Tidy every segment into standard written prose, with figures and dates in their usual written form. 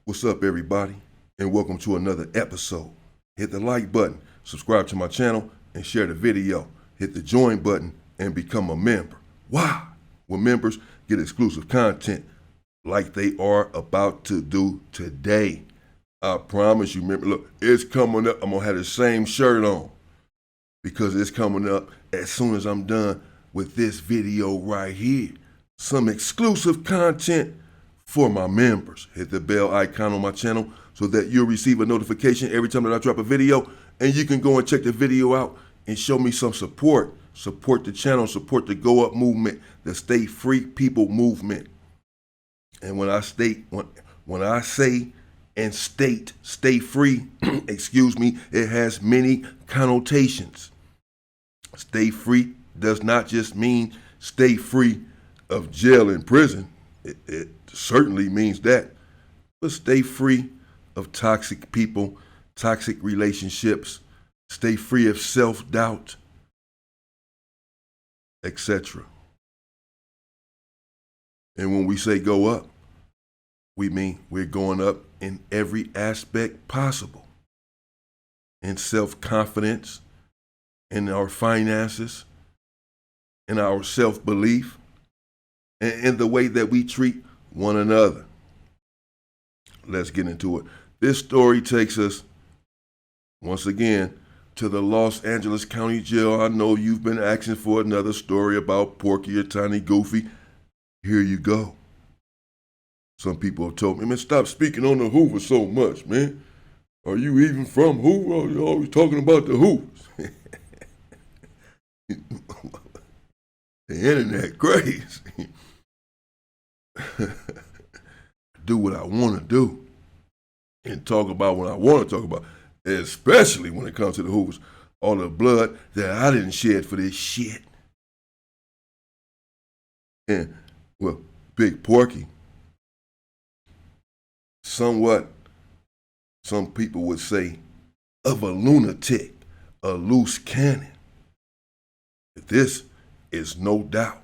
What's up, everybody, and welcome to another episode. Hit the like button, subscribe to my channel, and share the video. Hit the join button and become a member. Why? Well, members get exclusive content like they are about to do today. I promise you, remember, look, it's coming up. I'm going to have the same shirt on because it's coming up as soon as I'm done with this video right here. Some exclusive content for my members. Hit the bell icon on my channel so that you'll receive a notification every time that I drop a video, and you can go and check the video out and show me some support. Support the channel, support the Go Up movement, the Stay Free People movement. And when I say and state stay free, excuse me, it has many connotations. Stay free does not just mean stay free of jail and prison. It certainly means that. But stay free of toxic people, toxic relationships, stay free of self-doubt, etc. And when we say go up, we mean we're going up in every aspect possible. In self-confidence, in our finances, in our self-belief, and in the way that we treat one another. Let's get into it. This story takes us, once again, to the Los Angeles County Jail. I know you've been asking for another story about Porky or Tiny Goofy. Here you go. Some people have told me, man, stop speaking on the Hoover so much, man. Are you even from Hoover? Or are you always talking about the Hoovers? The internet crazy. Do what I want to do and talk about what I want to talk about, especially when it comes to the Hoovers. All the blood that I didn't shed for this shit. And, well, Big Porky, somewhat, some people would say, of a lunatic, a loose cannon. This is no doubt.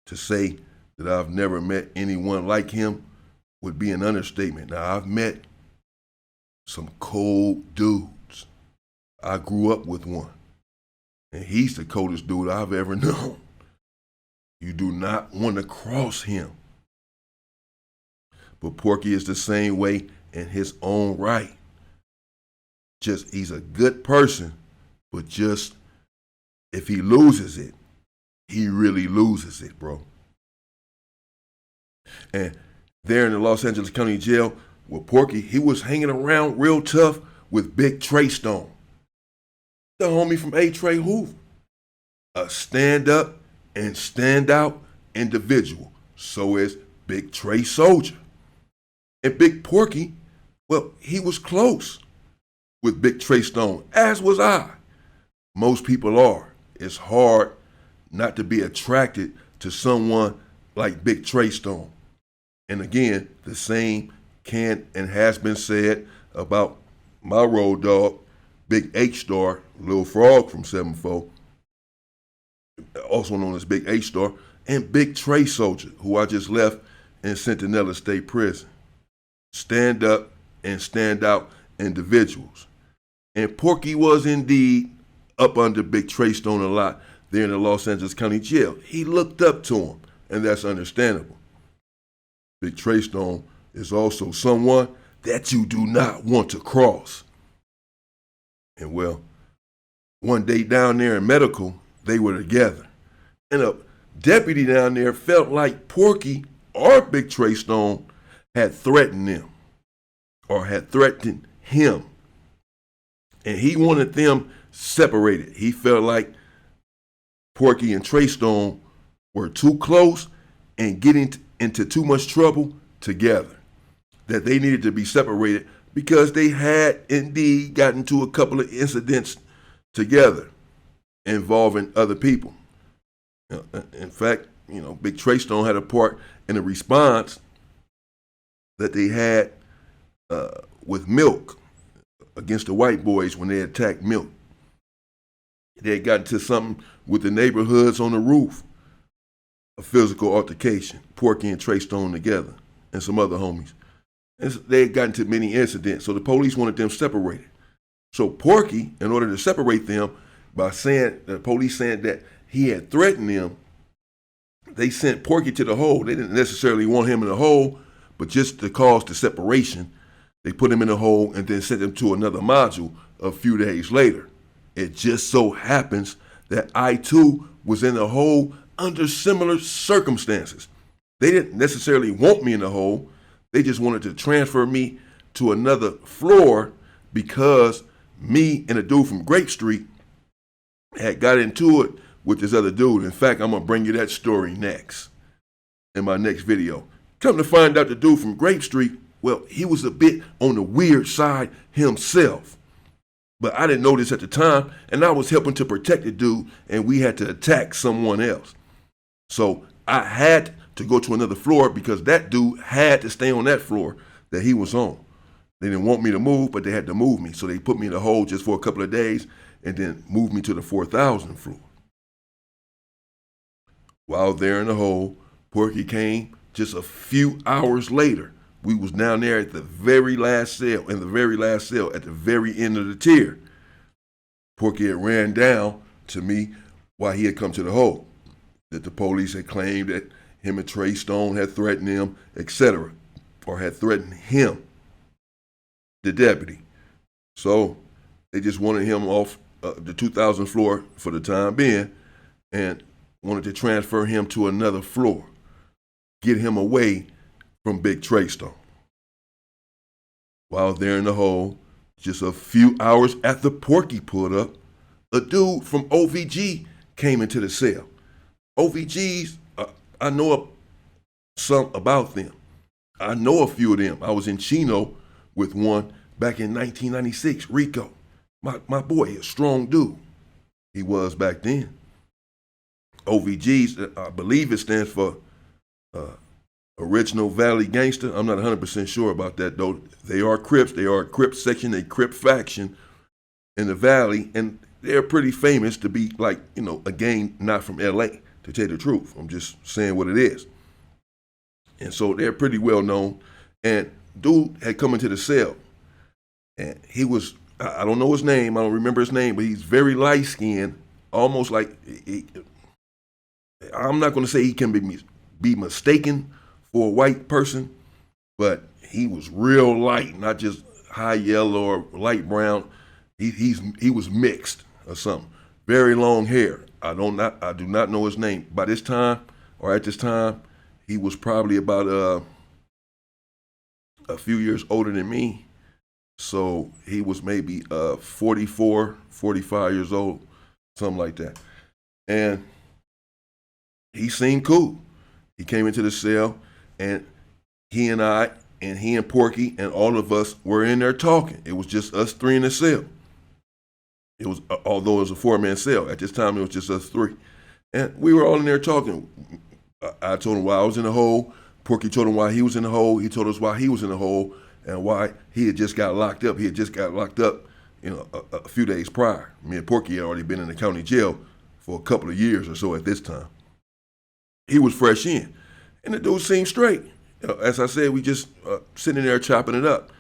To say that I've never met anyone like him would be an understatement. Now, I've met some cold dudes. I grew up with one, and he's the coldest dude I've ever known. You do not want to cross him. But Porky is the same way in his own right. Just, he's a good person, but just, if he loses it, he really loses it, bro. And there in the Los Angeles County Jail with Porky, he was hanging around real tough with Big Trey Stone, the homie from A. Trey Hoover, a stand-up and stand-out individual. So is Big Trey Soldier. And Big Porky, well, he was close with Big Trey Stone, as was I. Most people are. It's hard not to be attracted to someone like Big Trey Stone. And again, the same can and has been said about my road dog, Big H-Star, Lil Frog from 7-4, also known as Big H-Star, and Big Trey Soldier, who I just left in Centinela State Prison. Stand up and stand out individuals. And Porky was indeed up under Big Trey Stone a lot there in the Los Angeles County Jail. He looked up to him, and that's understandable. Big Trey Stone is also someone that you do not want to cross. And well, one day down there in medical, they were together. And a deputy down there felt like Porky or Big Trey Stone had threatened them or had threatened him. And he wanted them separated. He felt like Porky and Trey Stone were too close and getting into too much trouble together, that they needed to be separated because they had indeed gotten into a couple of incidents together involving other people. In fact, Big Trey Stone had a part in a response that they had with Milk against the white boys when they attacked Milk. They had gotten to something with the neighborhoods on the roof, a physical altercation, Porky and Trey Stone together, and some other homies. and they had gotten into many incidents. So the police wanted them separated. So Porky, in order to separate them, by saying the police saying that he had threatened them, they sent Porky to the hole. They didn't necessarily want him in the hole, but just to cause the separation, they put him in the hole and then sent him to another module a few days later. It just so happens that I too was in the hole under similar circumstances. They didn't necessarily want me in the hole. They just wanted to transfer me to another floor because me and a dude from Grape Street had got into it with this other dude. In fact, I'm gonna bring you that story next, in my next video. Come to find out, the dude from Grape Street, well, he was a bit on the weird side himself. But I didn't know this at the time, and I was helping to protect the dude, and we had to attack someone else. So I had to go to another floor because that dude had to stay on that floor that he was on. They didn't want me to move, but they had to move me. So they put me in the hole just for a couple of days and then moved me to the 4,000 floor. While there in the hole, Porky came just a few hours later. We was down there at the very last cell, at the very end of the tier. Porky had ran down to me while he had come to the hole, that the police had claimed that him and Trey Stone had threatened him, etc., or had threatened him, the deputy. So they just wanted him off the 2,000 floor for the time being and wanted to transfer him to another floor, get him away from Big Trey Stone. While there in the hole, just a few hours after Porky pulled up, a dude from OVG came into the cell. OVGs, I know some about them. I know a few of them. I was in Chino with one back in 1996, Rico. My boy, a strong dude. He was back then. OVGs, I believe it stands for Original Valley Gangster. I'm not 100% sure about that, though. They are Crips. They are a Crip section, a Crip faction in the Valley, and they're pretty famous to be like, a gang not from LA, to tell you the truth. I'm just saying what it is. And so they're pretty well known. And dude had come into the cell, and he was, I don't know his name, I don't remember his name, but he's very light-skinned, almost like, I'm not going to say he can be mistaken for a white person, but he was real light, not just high yellow or light brown. He was mixed or something. Very long hair. I do not know his name. By this time, or at this time, he was probably about a few years older than me. So he was maybe 44, 45 years old, something like that. And he seemed cool. He came into the cell, and he and Porky and all of us were in there talking. It was just us three in the cell. It was, although it was a 4-man cell, at this time it was just us three. And we were all in there talking. I told him why I was in the hole. Porky told him why he was in the hole. He told us why he was in the hole and why he had just got locked up. He had just got locked up, a few days prior. Me and Porky had already been in the county jail for a couple of years or so at this time. He was fresh in, and the dude seemed straight. As I said, we just sitting there chopping it up.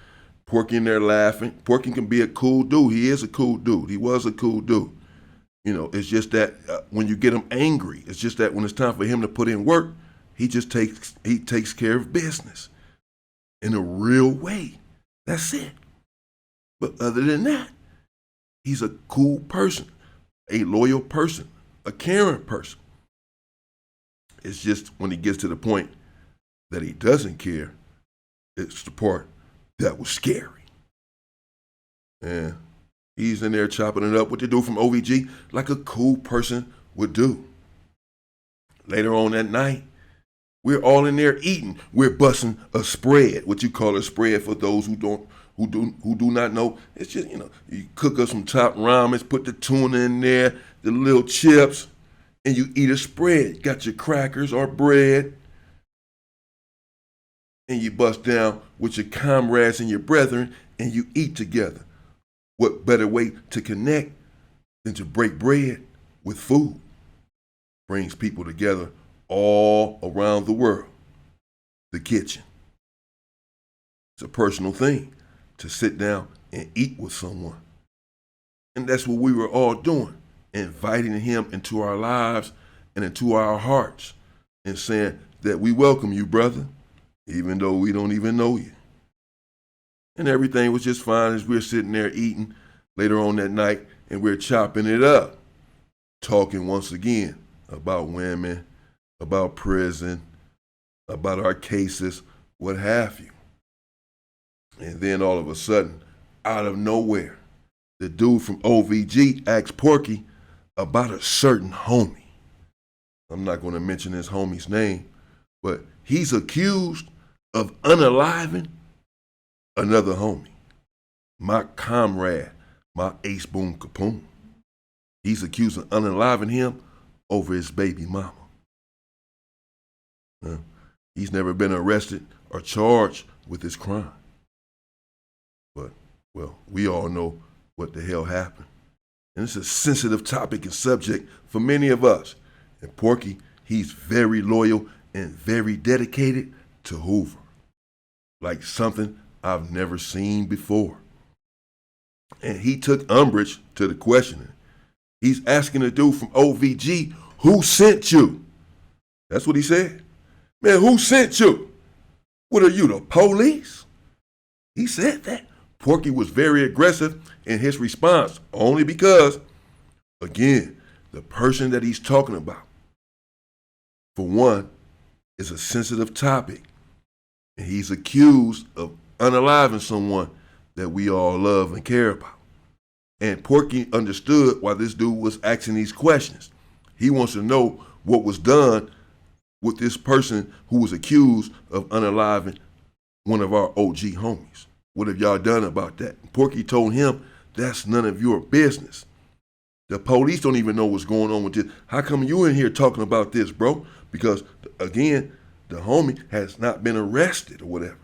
Porky in there laughing. Porky can be a cool dude. He is a cool dude. He was a cool dude. It's just that when you get him angry, it's just that when it's time for him to put in work, he takes care of business in a real way. That's it. But other than that, he's a cool person, a loyal person, a caring person. It's just when he gets to the point that he doesn't care, it's the part that was scary. And he's in there chopping it up with the dude from OVG like a cool person would do. Later on that night, we're all in there eating. We're busting a spread, what you call a spread for those who do not know. It's just, you cook up some top ramen, put the tuna in there, the little chips, and you eat a spread. Got your crackers or bread, and you bust down with your comrades and your brethren, and you eat together. What better way to connect than to break bread with food? Brings people together all around the world. The kitchen. It's a personal thing to sit down and eat with someone. And that's what we were all doing, inviting him into our lives and into our hearts and saying that we welcome you, brother, even though we don't even know you. And everything was just fine as we're sitting there eating later on that night, and we're chopping it up, talking once again about women, about prison, about our cases, what have you. And then all of a sudden, out of nowhere, the dude from OVG asked Porky about a certain homie. I'm not going to mention this homie's name, but he's accused of unaliving another homie, my comrade, my ace boom kapoom. He's accused of unaliving him over his baby mama. He's never been arrested or charged with this crime. But, well, we all know what the hell happened. And it's a sensitive topic and subject for many of us. And Porky, he's very loyal and very dedicated to Hoover. Like something I've never seen before. And he took umbrage to the questioning. He's asking the dude from OVG, who sent you? That's what he said. Man, who sent you? What are you, the police? He said that. Porky was very aggressive in his response, only because, again, the person that he's talking about, for one, is a sensitive topic. And he's accused of unaliving someone that we all love and care about. And Porky understood why this dude was asking these questions. He wants to know what was done with this person who was accused of unaliving one of our OG homies. What have y'all done about that? Porky told him, that's none of your business. The police don't even know what's going on with this. How come you in here talking about this, bro? Because, again, the homie has not been arrested or whatever.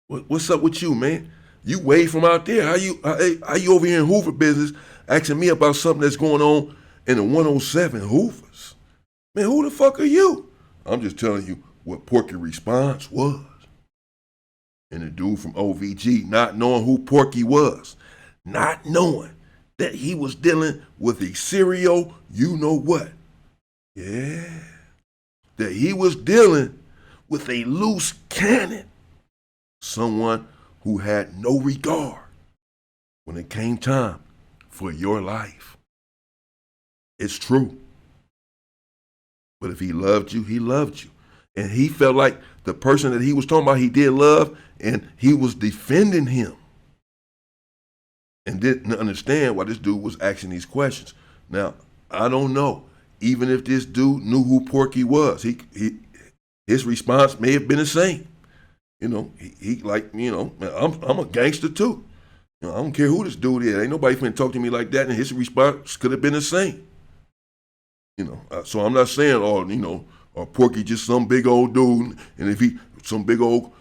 What's up with you, man? You way from out there. How you over here in Hoover business asking me about something that's going on in the 107 Hoovers? Man, who the fuck are you? I'm just telling you what Porky's response was. And the dude from OVG, not knowing who Porky was, not knowing that he was dealing with a serial you-know-what. Yeah. That he was dealing with a loose cannon. Someone who had no regard when it came time for your life. It's true. But if he loved you, he loved you. And he felt like the person that he was talking about, he did love, and he was defending him. And didn't understand why this dude was asking these questions. Now, I don't know. Even if this dude knew who Porky was, his response may have been the same. You know, he like, you know, I'm a gangster too. You know, I don't care who this dude is. Ain't nobody finna talk to me like that. And his response could have been the same. You know, so I'm not saying, oh, you know, or Porky just some big old dude, and if he some big old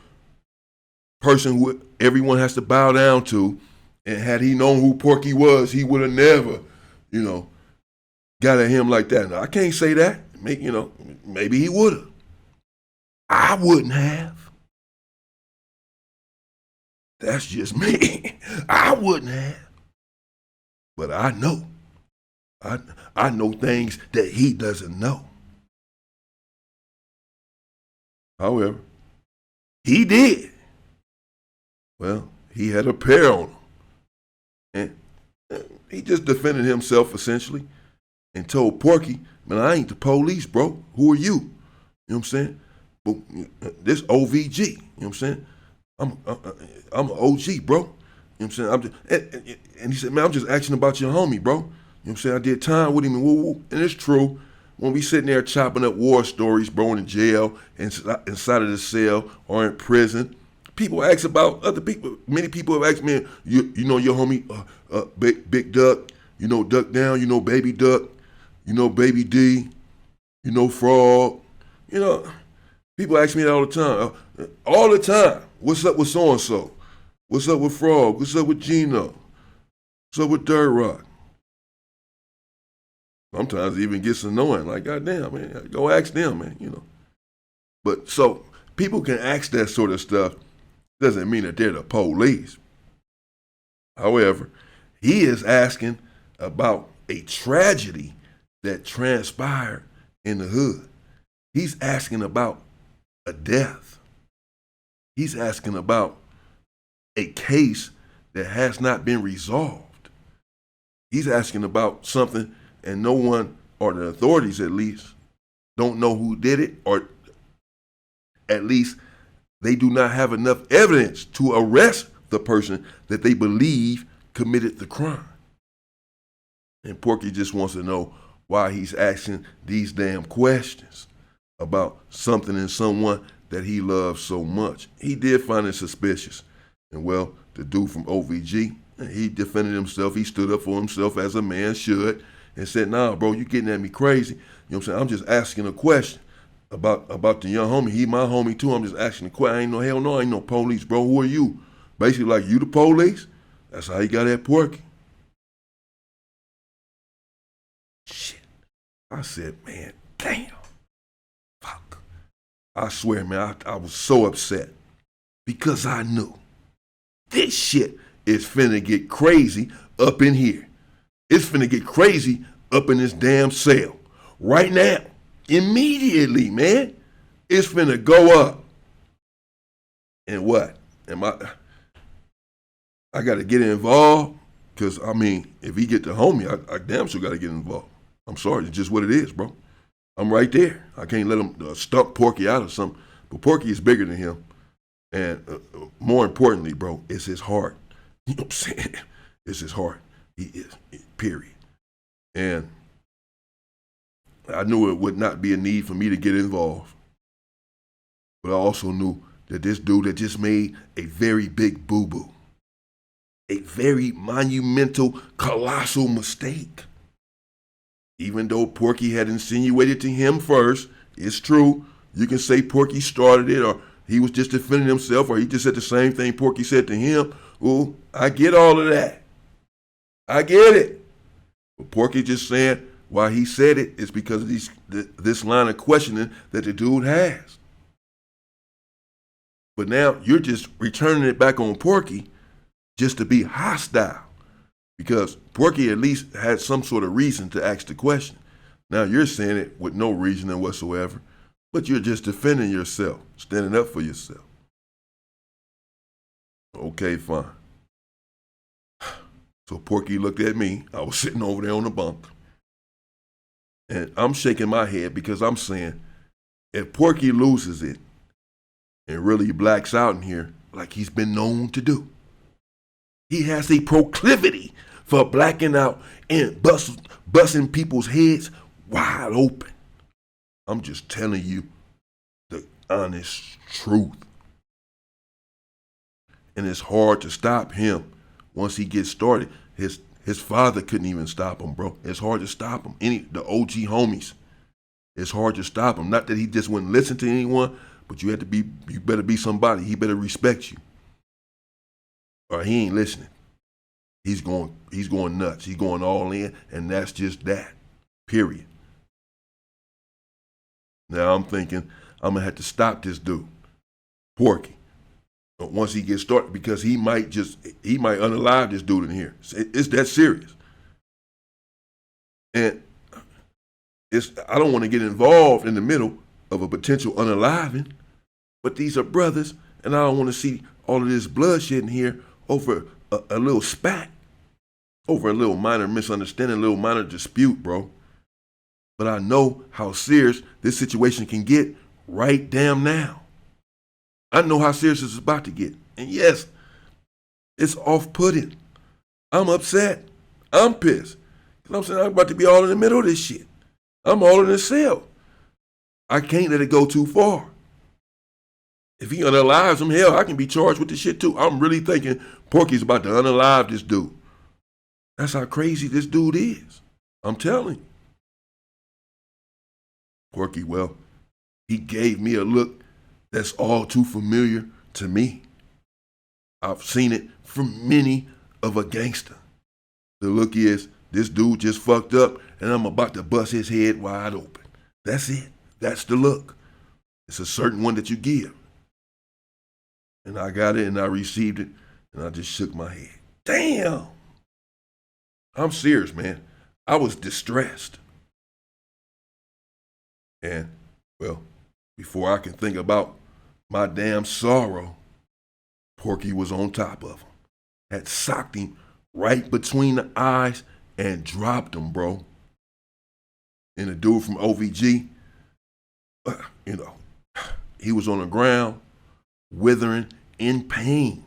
person who everyone has to bow down to, and had he known who Porky was, he would have never, you know, got at him like that. Now, I can't say that. You know, maybe he would have. I wouldn't have. That's just me. I wouldn't have. But I know. I know things that he doesn't know. However, he did. Well, he had a pair on him. And he just defended himself essentially and told Porky, man, I ain't the police, bro. Who are you? You know what I'm saying? But this OVG, you know what I'm saying? I'm an OG, bro. You know what I'm saying? And he said, man, I'm just asking about your homie, bro. You know what I'm saying? I did time with him and woo-woo. And it's true. When we sitting there chopping up war stories, bro, in jail, inside of the cell, or in prison, people ask about other people. Many people have asked me, you know your homie, Big Duck, you know Duck Down, you know Baby Duck, you know Baby D, you know Frog. You know, people ask me that all the time. All the time. What's up with so-and-so? What's up with Frog? What's up with Gino? What's up with Dirt Rock? Sometimes it even gets annoying. Like, goddamn, man, go ask them, man, you know. But so people can ask that sort of stuff Doesn't mean that they're the police. However, he is asking about a tragedy that transpired in the hood. He's asking about a death. He's asking about a case that has not been resolved. He's asking about something, and no one, or the authorities at least, don't know who did it, or at least they do not have enough evidence to arrest the person that they believe committed the crime. And Porky just wants to know why he's asking these damn questions about something and someone that he loves so much. He did find it suspicious. And well, the dude from OVG, he defended himself. He stood up for himself as a man should and said, nah, bro, you getting at me crazy. You know what I'm saying? I'm just asking a question about the young homie. He my homie too. I'm just asking a question. I ain't no, hell no, I ain't no police, bro. Who are you? Basically like, you the police? That's how he got at Porky. Shit. I said, man, damn. Fuck. I swear, man, I was so upset because I knew this shit is finna get crazy up in here. It's finna get crazy up in this damn cell. Right now. Immediately, man. It's finna go up. And what? I gotta get involved? Because, I mean, if he get the homie, I damn sure gotta get involved. I'm sorry, it's just what it is, bro. I'm right there. I can't let him stump Porky out or something. But Porky is bigger than him. And more importantly, bro, it's his heart. You know what I'm saying? It's his heart. He is, period. And I knew it would not be a need for me to get involved. But I also knew that this dude had just made a very big boo-boo. A very monumental, colossal mistake. Even though Porky had insinuated to him first, it's true. You can say Porky started it, or he was just defending himself, or he just said the same thing Porky said to him. Ooh, I get all of that. I get it. But Porky just saying why he said it is because of this line of questioning that the dude has. But now you're just returning it back on Porky just to be hostile. Because Porky at least had some sort of reason to ask the question. Now you're saying it with no reasoning whatsoever, but you're just defending yourself, standing up for yourself. Okay, fine. So Porky looked at me. I was sitting over there on the bunk. And I'm shaking my head because I'm saying, if Porky loses it and really blacks out in here like he's been known to do, he has a proclivity for blacking out and busting people's heads wide open. I'm just telling you the honest truth. And it's hard to stop him once he gets started. His father couldn't even stop him, bro. It's hard to stop him. The OG homies. It's hard to stop him. Not that he just wouldn't listen to anyone, but you better be somebody. He better respect you. Or he ain't listening. He's going nuts. He's going all in, and that's just that. Period. Now I'm thinking I'm gonna have to stop this dude, Porky, once he gets started, because he might unalive this dude in here. It's that serious. And I don't want to get involved in the middle of a potential unaliving, but these are brothers, and I don't want to see all of this bloodshed in here over a little spat, over a little minor misunderstanding, a little minor dispute, bro. But I know how serious this situation can get right damn now. I know how serious it's about to get. And yes, it's off-putting. I'm upset. I'm pissed. You know what I'm saying? I'm about to be all in the middle of this shit. I'm all in the cell. I can't let it go too far. If he unalives him, hell, I can be charged with this shit too. I'm really thinking Porky's about to unalive this dude. That's how crazy this dude is. I'm telling you. Porky, well, he gave me a look that's all too familiar to me. I've seen it from many of a gangster. The look is, this dude just fucked up and I'm about to bust his head wide open. That's it. That's the look. It's a certain one that you give. And I got it and I received it and I just shook my head. Damn. I'm serious, man. I was distressed. And, well, before I can think about my damn sorrow, Porky was on top of him. Had socked him right between the eyes and dropped him, bro. And the dude from OVG, he was on the ground, withering in pain,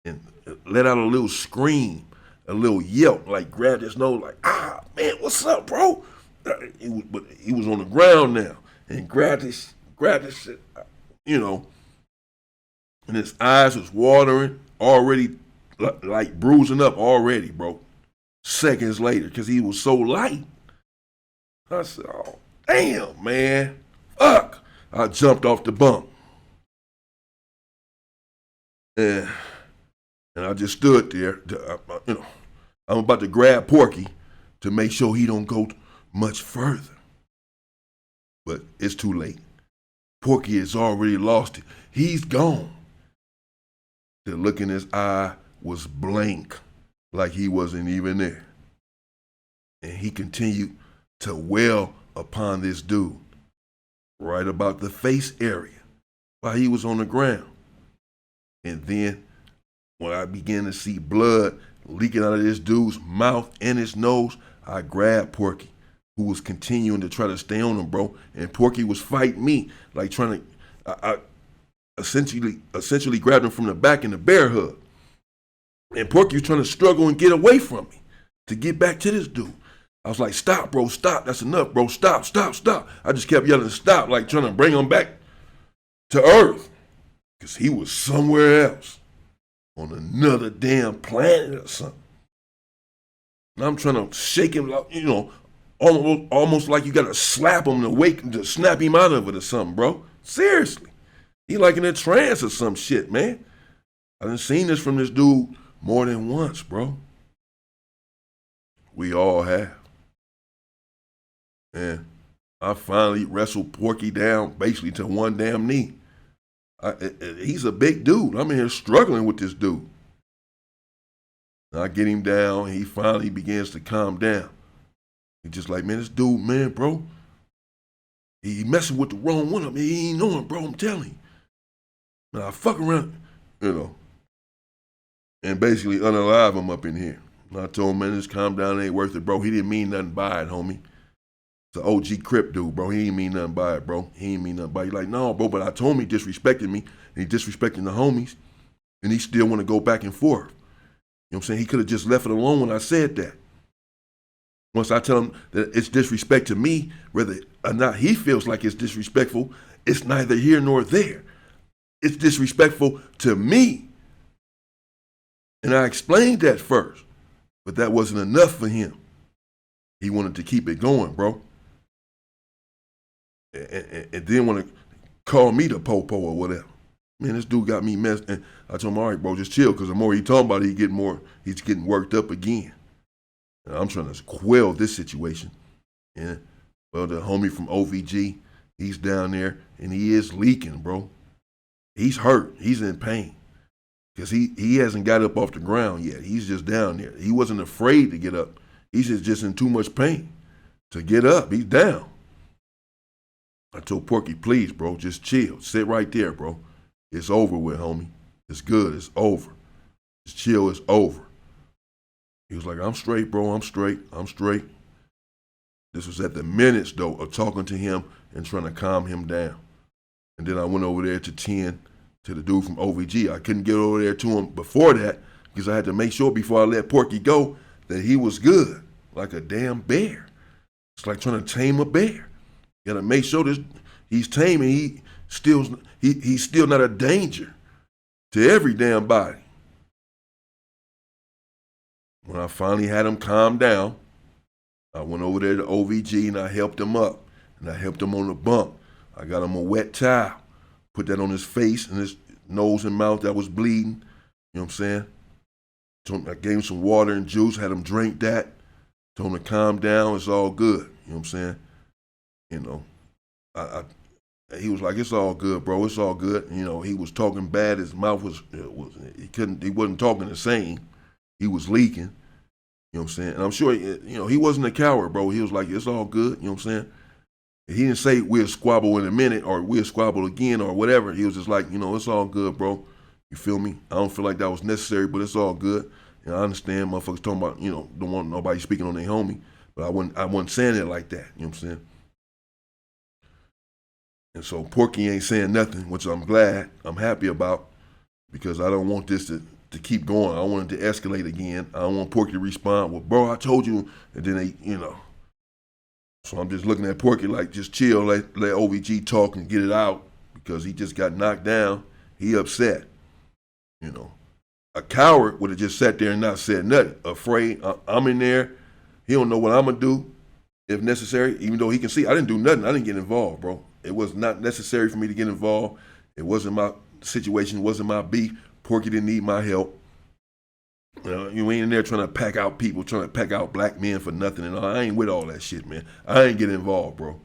and let out a little scream, a little yelp, like grabbed his nose, like, man, what's up, bro? But he was on the ground now, and grabbed his shit, and his eyes was watering, already, like bruising up already, bro. Seconds later, because he was so light. I said, oh, damn, man. Fuck. I jumped off the bunk. And I just stood there. I'm about to grab Porky to make sure he don't go much further. But it's too late. Porky has already lost it. He's gone. The look in his eye was blank, like he wasn't even there. And he continued to wail upon this dude right about the face area while he was on the ground. And then when I began to see blood leaking out of this dude's mouth and his nose, I grabbed Porky, who was continuing to try to stay on him, bro. And Porky was fighting me, like trying to, I essentially grabbed him from the back in the bear hug. And Porky was trying to struggle and get away from me to get back to this dude. I was like, stop, bro, stop. That's enough, bro. Stop, stop, stop. I just kept yelling, stop, like trying to bring him back to earth. Because he was somewhere else, on another damn planet or something. And I'm trying to shake him, like, almost like you got to slap him to wake him, to snap him out of it or something, bro. Seriously. He like in a trance or some shit, man. I done seen this from this dude more than once, bro. We all have. And I finally wrestled Porky down basically to one damn knee. He's a big dude. I'm in here struggling with this dude. And I get him down, and he finally begins to calm down. He's just like, man, this dude, man, bro, he messing with the wrong one of me. He ain't knowing, bro, I'm telling you. And I fuck around, and basically unalive him up in here. And I told him, man, just calm down, it ain't worth it, bro. He didn't mean nothing by it, homie. It's an OG Crip dude, bro. He ain't mean nothing by it, bro. He ain't mean nothing by it. He's like, no, bro, but I told him he disrespected me, and he disrespecting the homies, and he still want to go back and forth. You know what I'm saying? He could have just left it alone when I said that. Once I tell him that it's disrespect to me, whether or not he feels like it's disrespectful, it's neither here nor there. It's disrespectful to me. And I explained that first, but that wasn't enough for him. He wanted to keep it going, bro. And then want to call me the popo or whatever. Man, this dude got me messed. And I told him, all right, bro, just chill, because the more he talking about it, he's getting worked up again. And I'm trying to quell this situation. And, well, the homie from OVG, he's down there, and he is leaking, bro. He's hurt. He's in pain. Because he hasn't got up off the ground yet. He's just down there. He wasn't afraid to get up. He's just in too much pain to get up. He's down. I told Porky, please, bro, just chill. Sit right there, bro. It's over with, homie. It's good. It's over. Just chill. It's over. He was like, I'm straight, bro. I'm straight. I'm straight. This was at the minutes, though, of talking to him and trying to calm him down. And then I went over there to 10 to the dude from OVG. I couldn't get over there to him before that because I had to make sure before I let Porky go that he was good, like a damn bear. It's like trying to tame a bear. You gotta make sure he's tame and he's still not a danger to every damn body. When I finally had him calm down, I went over there to OVG and I helped him up. And I helped him on the bump. I got him a wet towel, put that on his face and his nose and mouth that was bleeding. You know what I'm saying? I gave him some water and juice, had him drink that. Told him to calm down, it's all good. You know what I'm saying? I He was like, "It's all good, bro. It's all good." You know, he was talking bad. His mouth was he wasn't talking the same. He was leaking. You know what I'm saying? And I'm sure, he wasn't a coward, bro. He was like, "It's all good." You know what I'm saying? He didn't say we'll squabble in a minute or we'll squabble again or whatever. He was just like, it's all good, bro. You feel me? I don't feel like that was necessary, but it's all good. And I understand motherfuckers talking about, don't want nobody speaking on their homie. But I wasn't saying it like that. You know what I'm saying? And so Porky ain't saying nothing, which I'm glad, I'm happy about, because I don't want this to keep going. I don't want it to escalate again. I don't want Porky to respond, "Well, bro, I told you," and then they. So I'm just looking at Porky like, just chill, let OVG talk and get it out, because he just got knocked down. He upset. A coward would have just sat there and not said nothing. Afraid, I'm in there. He don't know what I'm gonna do if necessary, even though he can see I didn't do nothing. I didn't get involved, bro. It was not necessary for me to get involved. It wasn't my situation, it wasn't my beef. Porky didn't need my help. You ain't in there trying to pack out people, trying to pack out black men for nothing. And I ain't with all that shit, man. I ain't get involved, bro.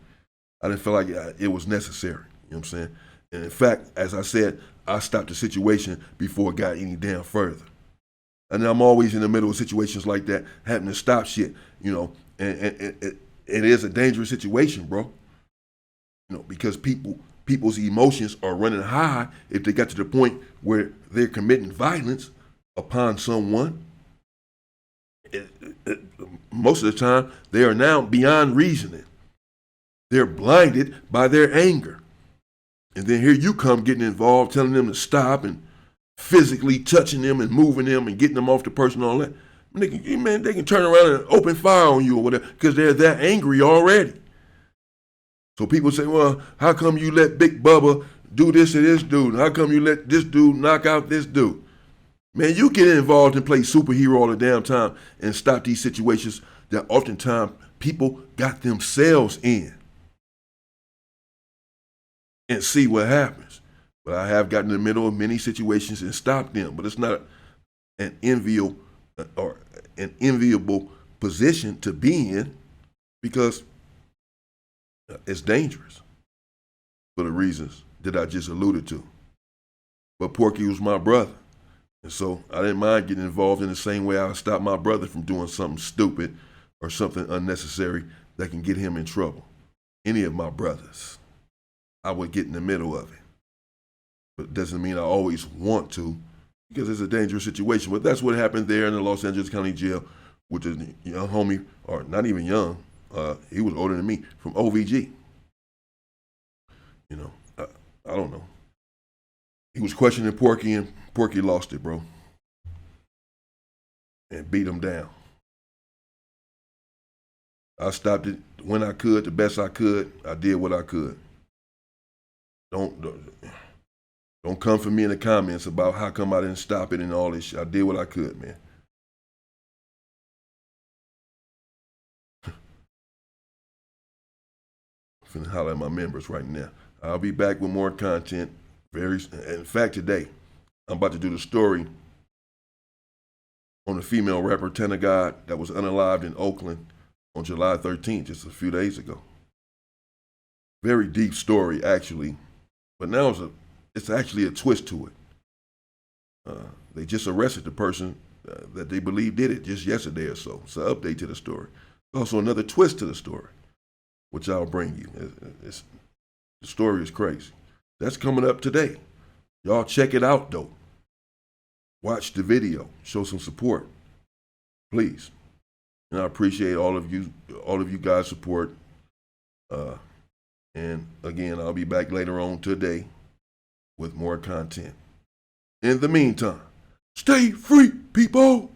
I didn't feel like it was necessary. You know what I'm saying? And in fact, as I said, I stopped the situation before it got any damn further. And I'm always in the middle of situations like that, having to stop shit, and it is a dangerous situation, bro. Because people's emotions are running high if they got to the point where they're committing violence upon someone. Most of the time, they are now beyond reasoning. They're blinded by their anger. And then here you come getting involved, telling them to stop and physically touching them and moving them and getting them off the person and all that. They can turn around and open fire on you or whatever because they're that angry already. So people say, "Well, how come you let Big Bubba do this to this dude? How come you let this dude knock out this dude?" Man, you get involved and play superhero all the damn time and stop these situations that oftentimes people got themselves in, and see what happens. But I have gotten in the middle of many situations and stopped them. But it's not an enviable position to be in, because it's dangerous for the reasons that I just alluded to. But Porky was my brother. And so I didn't mind getting involved in the same way I would stop my brother from doing something stupid or something unnecessary that can get him in trouble. Any of my brothers, I would get in the middle of it. But it doesn't mean I always want to, because it's a dangerous situation. But that's what happened there in the Los Angeles County Jail with a young homie, or not even young, he was older than me, from OVG. I don't know. He was questioning Porky, and Porky lost it, bro, and beat him down. I stopped it when I could, the best I could. I did what I could. Don't come for me in the comments about how come I didn't stop it and all this shit. I did what I could, man. I'm finna holler at my members right now. I'll be back with more content in fact, today, I'm about to do the story on the female rapper Tana God that was unalived in Oakland on July 13th, just a few days ago. Very deep story, actually, but now it's actually a twist to it. They just arrested the person that they believe did it just yesterday or so. It's an update to the story. Also another twist to the story, which I'll bring you. The story is crazy. That's coming up today. Y'all check it out, though. Watch the video. Show some support, please. And I appreciate all of you guys' support. And again, I'll be back later on today with more content. In the meantime, stay free, people.